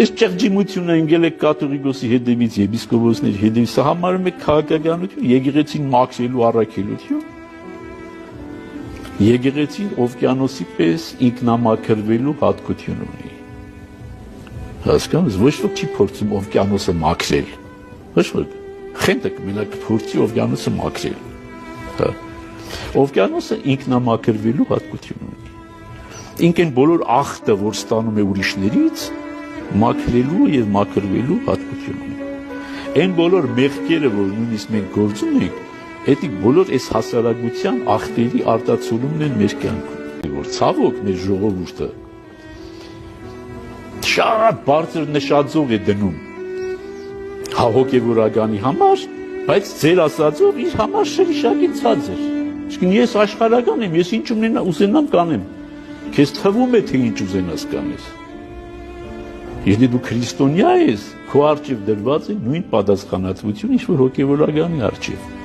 Այս ճղճիմությունը ընկել է կաթողիկոսի հետևից, եպիսկոպոսների հետևից, սա համարում է քաղաքականություն, եկեղեցին մաքրելու առաքելություն։ Եկեղեցին օվկիանոսի պես ինքնամաքրվելու հատկություն ունի։ Հասկանաս, ոչ ոք չի փորձում օվկիանոսը մաքրել։ Ոչ ոք։ Խենթը կմենակ փորձի օվկիանոսը մաքրել։ Հա։ Օվկիանոսը ինքնամաքրվելու հատկություն ունի։ Ինքն բոլոր աղտը, որ ստանում է ուրիշներից, մաքրելու եւ մաքրվելու հատկություն ունի։ Այն բոլոր մեղքերը, որ նույնիսկ մենք գործում ենք, դա բոլոր այս հասարակության աղտերի արտացոլումն են մեր կյանքում։ Որ ցավոք մեր ժողովուրդը շատ բարձր նշաձող է դնում հոգևորականի համար, բայց ձեր ասածով իր համար շրիշակի ցածր։ Իսկ ես աշխարհական եմ, ես ինչ ուզենամ կանեմ։ Քեզ թվում է թե ինչ ուզենաս կանես։ Եթե դու քրիստոնյա ես, քո առջև դրված է նույն պատասխանատվությունը, ինչ որ հոգևորականի առջև։